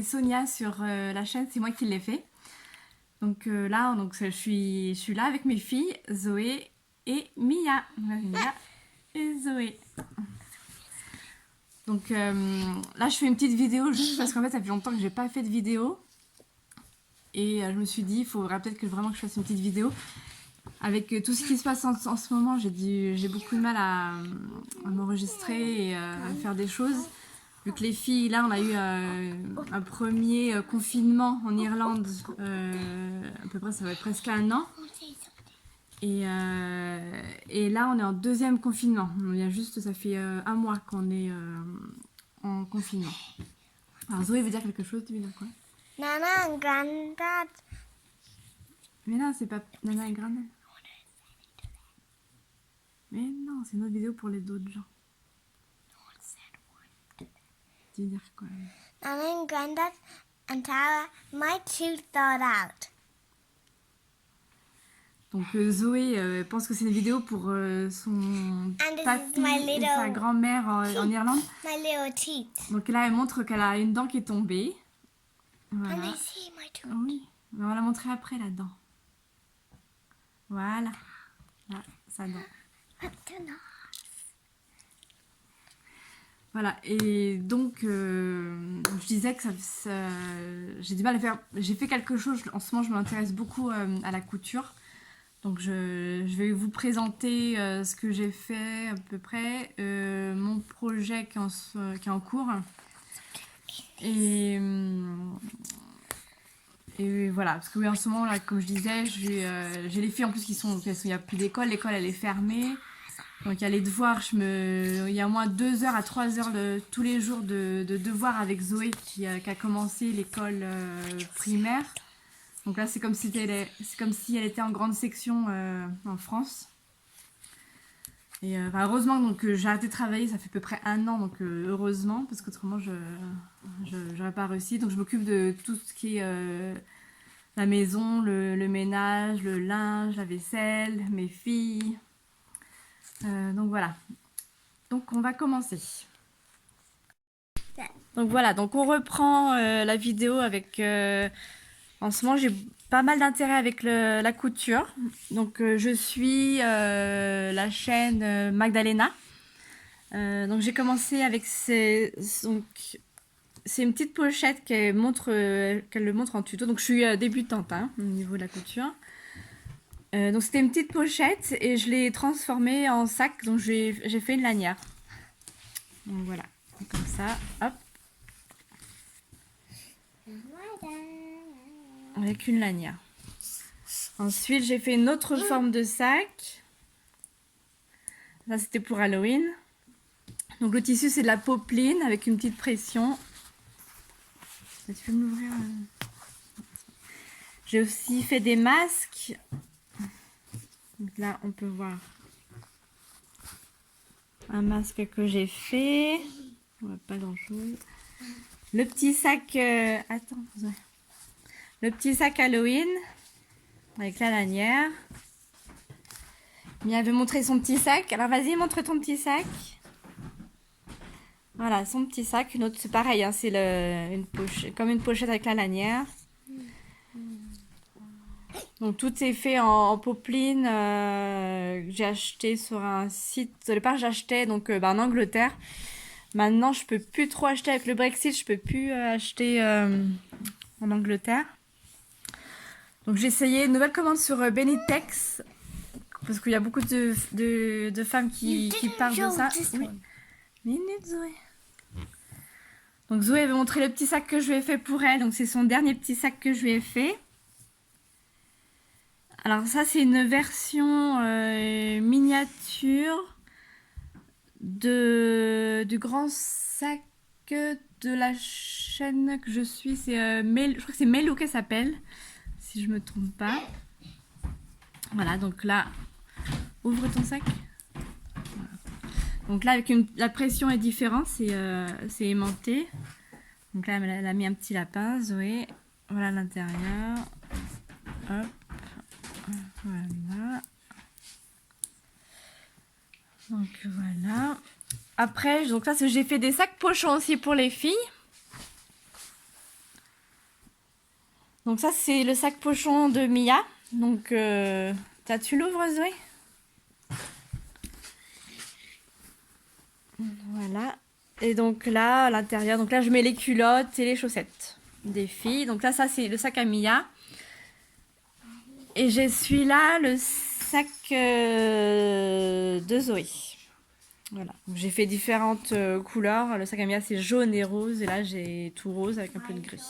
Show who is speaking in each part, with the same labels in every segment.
Speaker 1: Sonia sur la chaîne, c'est moi qui l'ai fait. Donc là, je suis là avec mes filles, Zoé et Mia. Mia et Zoé. Donc là, je fais une petite vidéo juste parce qu'en fait, ça fait longtemps que j'ai pas fait de vidéo. Et je me suis dit, il faudrait peut-être que vraiment que je fasse une petite vidéo. Avec tout ce qui se passe en ce moment, j'ai beaucoup de mal à m'enregistrer et à faire des choses. Vu que les filles, là, on a eu un premier confinement en Irlande, à peu près, ça va être presque 1 an. Et là, on est en deuxième confinement. Il y a juste, ça fait 1 mois qu'on est en confinement. Alors, Zoé veut dire quelque chose, tu veux dire quoi?
Speaker 2: Nana and Granddad.
Speaker 1: Mais non, c'est pas Nana et Granddad. Mais non, c'est une autre vidéo pour les d'autres gens. Tu veux dire quoi?
Speaker 2: Nana and Granddad and Tara might too thought out.
Speaker 1: Donc Zoé pense que c'est une vidéo pour son papy et sa grand-mère en Irlande.
Speaker 2: My little teeth.
Speaker 1: Donc là, elle montre qu'elle a une dent qui est tombée.
Speaker 2: And
Speaker 1: Voilà.
Speaker 2: I see my tooth.
Speaker 1: Oui, mais on va la montrer après la dent. Voilà. Là, sa dent. Voilà, et donc je disais que j'ai du mal à faire. J'ai fait quelque chose, en ce moment je m'intéresse beaucoup à la couture. Donc je vais vous présenter ce que j'ai fait à peu près, mon projet qui est en cours. Et voilà, parce que oui, en ce moment, là, comme je disais, j'ai les filles en plus il n'y a plus d'école, l'école elle est fermée. Donc il y a les devoirs, il y a au moins 2 heures à 3 heures tous les jours de devoirs avec Zoé qui a commencé l'école primaire. Donc là c'est comme si elle était en grande section en France. Et heureusement donc j'ai arrêté de travailler, ça fait à peu près 1 an, donc heureusement, parce qu'autrement je n'aurais pas réussi. Donc je m'occupe de tout ce qui est la maison, le ménage, le linge, la vaisselle, mes filles. Donc voilà. Donc on va commencer. Donc voilà, donc on reprend la vidéo avec... en ce moment j'ai pas mal d'intérêt avec la couture. Donc je suis la chaîne Magdalena. Donc j'ai commencé avec c'est une petite pochette qu'elle le montre en tuto. Donc je suis débutante hein, au niveau de la couture. Donc c'était une petite pochette et je l'ai transformée en sac, donc j'ai fait une lanière. Donc voilà, comme ça, hop. Avec une lanière. Ensuite j'ai fait une autre forme de sac. Là c'était pour Halloween. Donc le tissu c'est de la popeline avec une petite pression. Tu peux m'ouvrir J'ai aussi fait des masques. Donc là, on peut voir un masque que j'ai fait. On voit pas grand chose. Le petit sac. Attends. Le petit sac Halloween avec la lanière. Mia veut montrer son petit sac. Alors vas-y, montre ton petit sac. Voilà, son petit sac. Une autre, c'est pareil. Hein, c'est comme une pochette avec la lanière. Donc tout est fait en popeline que j'ai acheté sur un site. Au départ j'achetais donc en Angleterre. Maintenant je peux plus trop acheter avec le Brexit, je peux plus acheter en Angleterre. Donc j'ai essayé une nouvelle commande sur Benitex parce qu'il y a beaucoup de femmes qui parlent de ça. Oui. Minute Zoé. Donc Zoé va montrer le petit sac que je lui ai fait pour elle. Donc c'est son dernier petit sac que je lui ai fait. Alors ça c'est une version miniature du grand sac de la chaîne que je suis. C'est je crois que c'est Melou qu'elle s'appelle, si je me trompe pas. Voilà, donc là, ouvre ton sac. Voilà. Donc là avec la pression est différente, c'est aimanté. Donc là elle a mis un petit lapin, Zoé. Voilà l'intérieur. Hop. Voilà. Donc voilà. Après, donc là, j'ai fait des sacs pochons aussi pour les filles. Donc ça, c'est le sac pochon de Mia. Donc, tu l'ouvres, Zoé? Voilà. Et donc là, à l'intérieur, donc là, je mets les culottes et les chaussettes des filles. Donc là, ça, c'est le sac à Mia. Et j'essuie là le sac de Zoé. Voilà. J'ai fait différentes couleurs. Le sac à Mia, c'est jaune et rose. Et là, j'ai tout rose avec un peu de gris.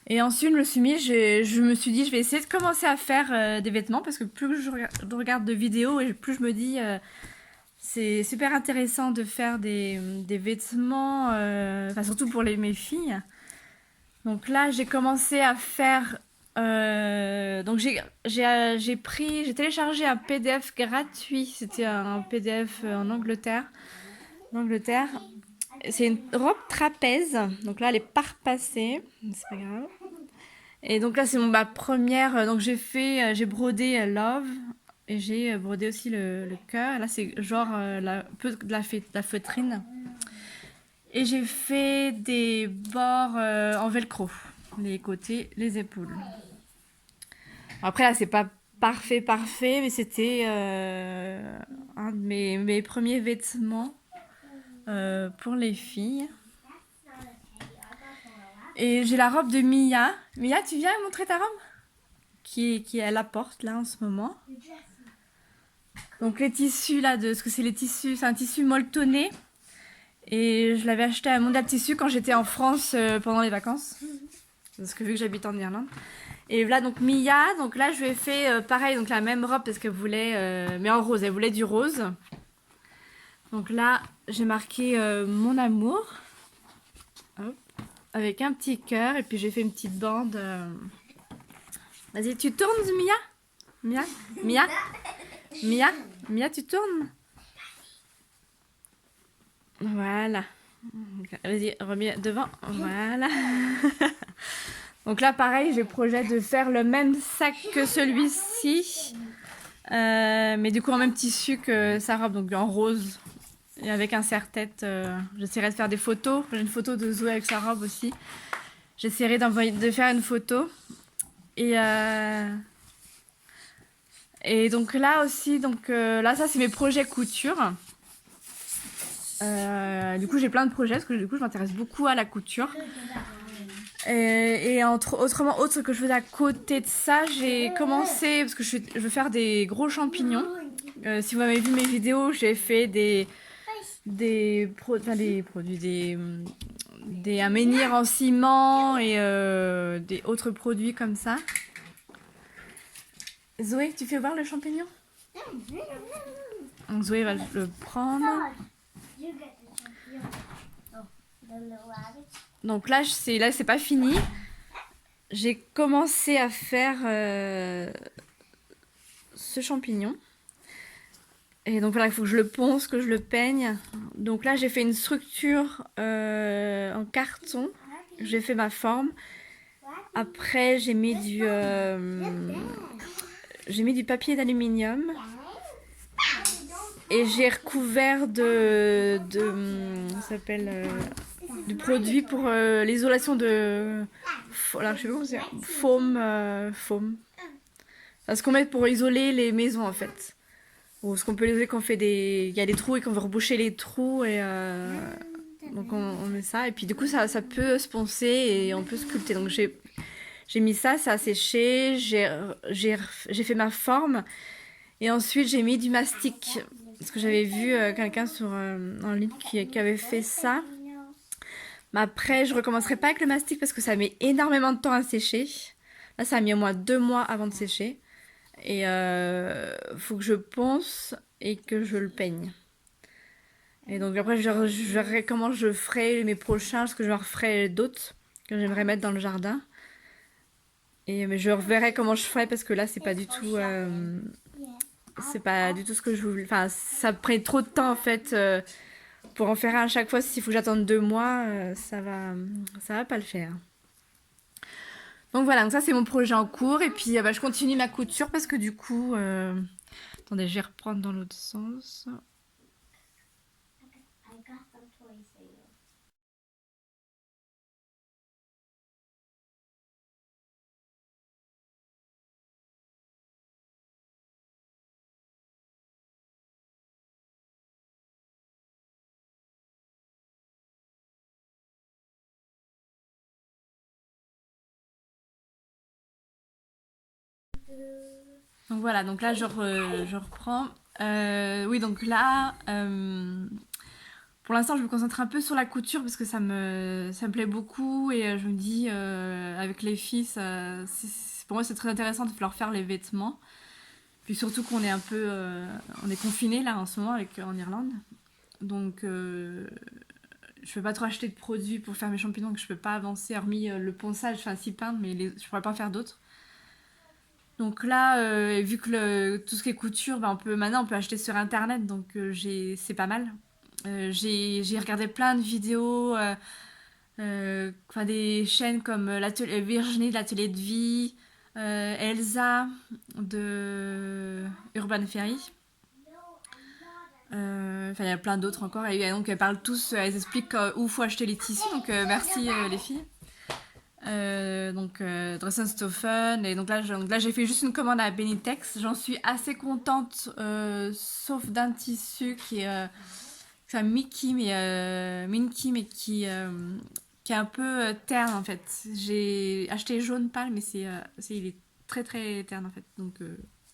Speaker 1: Et ensuite, je me suis dit, je vais essayer de commencer à faire des vêtements parce que plus je regarde de vidéos et plus je me dis, c'est super intéressant de faire des vêtements, enfin, surtout pour mes filles. Donc là, j'ai commencé à faire. Donc j'ai téléchargé un PDF gratuit. C'était un PDF en Angleterre. C'est une robe trapèze. Donc là, elle est pas repassée. C'est pas grave. Et donc là, c'est ma première. Donc j'ai brodé Love. Et j'ai brodé aussi le cœur. Là, c'est genre un peu de la feutrine. Et j'ai fait des bords en velcro. Les côtés, les épaules. Après, là, c'est pas parfait, mais c'était un de mes premiers vêtements pour les filles. Et j'ai la robe de Mia. Mia, tu viens montrer ta robe qui est à la porte, là, en ce moment. Donc, les tissus, là, c'est un tissu molletonné. Et je l'avais acheté à Mondial Tissu quand j'étais en France pendant les vacances. Parce que vu que j'habite en Irlande. Et voilà, donc Mia, donc là je lui ai fait pareil, donc la même robe parce qu'elle voulait, mais en rose, elle voulait du rose. Donc là, j'ai marqué mon amour. Hop, avec un petit cœur et puis j'ai fait une petite bande. Vas-y, tu tournes Mia? Mia, tu tournes? Voilà. Vas-y, remets devant. Voilà. Donc là, pareil, j'ai projet de faire le même sac que celui-ci. Mais du coup, en même tissu que sa robe, donc en rose. Et avec un serre-tête. J'essaierai de faire des photos. J'ai une photo de Zoé avec sa robe aussi. J'essaierai de faire une photo. Et donc là aussi, là, ça, c'est mes projets couture. Du coup, j'ai plein de projets parce que du coup, je m'intéresse beaucoup à la couture. Et autre que je faisais à côté de ça, j'ai commencé parce que je veux faire des gros champignons. Si vous avez vu mes vidéos, j'ai fait un menhir en ciment et des autres produits comme ça. Zoé, tu fais voir le champignon? Donc Zoé va le prendre. Donc là, c'est pas fini. J'ai commencé à faire ce champignon. Et donc voilà, il faut que je le ponce, que je le peigne. Donc là, j'ai fait une structure en carton. J'ai fait ma forme. Après, j'ai mis du papier d'aluminium. Et j'ai recouvert ça s'appelle du produit pour l'isolation de... Alors, je sais pas comment c'est. Foam. C'est ce qu'on met pour isoler les maisons en fait. Ou ce qu'on peut isoler quand on fait il y a des trous et qu'on veut reboucher les trous. Et donc on met ça. Et puis du coup ça peut se poncer et on peut sculpter. Donc j'ai mis ça a séché. J'ai fait ma forme. Et ensuite j'ai mis du mastic. Parce que j'avais vu quelqu'un en ligne qui avait fait ça. Mais après, je recommencerai pas avec le mastic parce que ça met énormément de temps à sécher. Là, ça a mis au moins 2 mois avant de sécher. Et faut que je ponce et que je le peigne. Et donc après, je verrai comment je ferai mes prochains, parce que je referai d'autres que j'aimerais mettre dans le jardin. Mais je reverrai comment je ferai parce que là, c'est pas du tout... c'est pas du tout ce que je voulais... Enfin, ça prend trop de temps en fait... pour en faire un à chaque fois, s'il faut que j'attende 2 mois, ça va pas le faire. Donc voilà, donc ça c'est mon projet en cours. Et puis je continue ma couture parce que du coup... Attendez, je vais reprendre dans l'autre sens. Donc voilà, donc là je reprends. Oui, donc là, pour l'instant je me concentre un peu sur la couture parce que ça me plaît beaucoup et je me dis avec les filles, pour moi c'est très intéressant de leur faire les vêtements. Puis surtout qu'on est un peu, on est confinés là en ce moment en Irlande. Donc je peux pas trop acheter de produits pour faire mes champignons, donc je peux pas avancer hormis le ponçage, enfin s'y peindre, mais je pourrais pas faire d'autres. Donc là, vu que tout ce qui est couture, maintenant on peut acheter sur internet, donc c'est pas mal. J'ai regardé plein de vidéos, des chaînes comme Virginie de l'Atelier de Vie, Elsa de Urban Fairy. Il y a plein d'autres encore. Et donc elles parlent tous, elles expliquent où faut acheter les tissus. Donc merci les filles. Dressenstoffen. Et donc là j'ai fait juste une commande à Benitex. J'en suis assez contente, sauf d'un tissu qui est Minky, mais qui est un peu terne en fait. J'ai acheté jaune pâle, mais il est très très terne en fait. Donc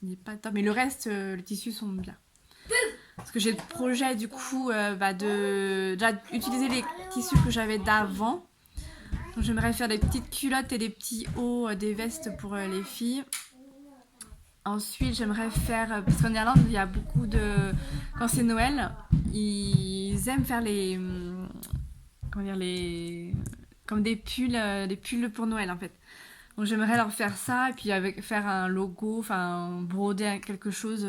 Speaker 1: il n'est pas top. Mais le reste, les tissus sont bien. Parce que j'ai le projet du coup de déjà utiliser les tissus que j'avais d'avant. Donc j'aimerais faire des petites culottes et des petits hauts, des vestes pour les filles. Ensuite j'aimerais faire, parce qu'en Irlande il y a beaucoup de... Quand c'est Noël, ils aiment faire comme des pulls pour Noël en fait. Donc j'aimerais leur faire ça et puis faire un logo, enfin broder quelque chose...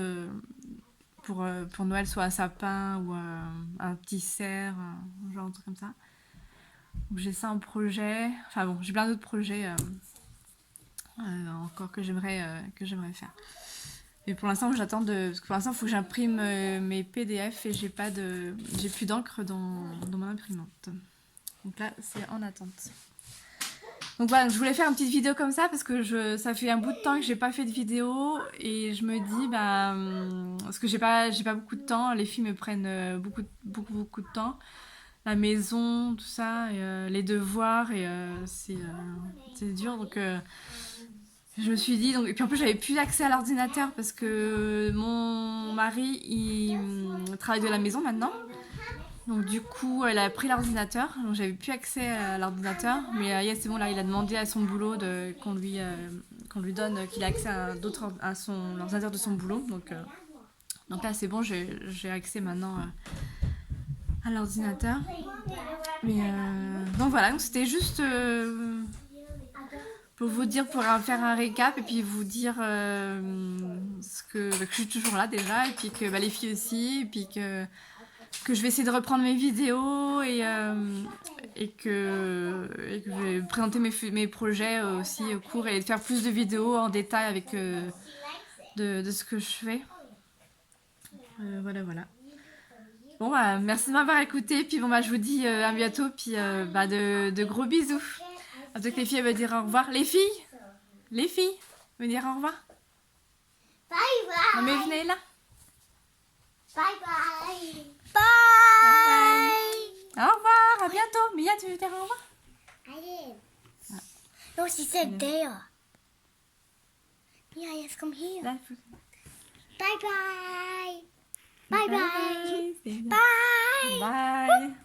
Speaker 1: pour Noël, soit un sapin ou un petit cerf, genre un truc comme ça. Donc j'ai ça en projet. Enfin bon, j'ai plein d'autres projets encore que j'aimerais faire. Mais pour l'instant, j'attends parce que pour l'instant, il faut que j'imprime mes PDF et j'ai plus d'encre dans mon imprimante. Donc là, c'est en attente. Donc voilà, je voulais faire une petite vidéo comme ça parce que ça fait un bout de temps que j'ai pas fait de vidéo et je me dis parce que j'ai pas beaucoup de temps, les filles me prennent beaucoup de temps, la maison, tout ça, et, les devoirs et c'est dur donc je me suis dit et puis en plus j'avais plus accès à l'ordinateur parce que mon mari il travaille de la maison maintenant. Donc du coup, elle a pris l'ordinateur, donc j'avais plus accès à l'ordinateur, mais c'est bon, là, il a demandé à son boulot qu'on lui donne, qu'il ait accès à l'ordinateur de son boulot. Donc là, c'est bon, j'ai accès maintenant à l'ordinateur. Donc voilà, donc c'était juste pour vous dire, pour faire un récap et puis vous dire que je suis toujours là déjà, et puis que les filles aussi, et puis que je vais essayer de reprendre mes vidéos et que je vais présenter mes projets aussi au cours et de faire plus de vidéos en détail avec de ce que je fais. Voilà. Bon, merci de m'avoir écouté. Puis je vous dis à bientôt. Puis de gros bisous. Peut-être que les filles elles veulent dire au revoir. Les filles, veulent dire au revoir.
Speaker 2: Bye bye.
Speaker 1: Non mais venez là.
Speaker 2: Bye bye.
Speaker 1: Bye. Au revoir, à bientôt. Mia, tu veux dire au revoir?
Speaker 2: I did. No, she said there. Yeah, yes, come here.
Speaker 1: Là,
Speaker 2: Bye bye. Bye bye.
Speaker 1: Bye.
Speaker 2: Bye.
Speaker 1: Bye.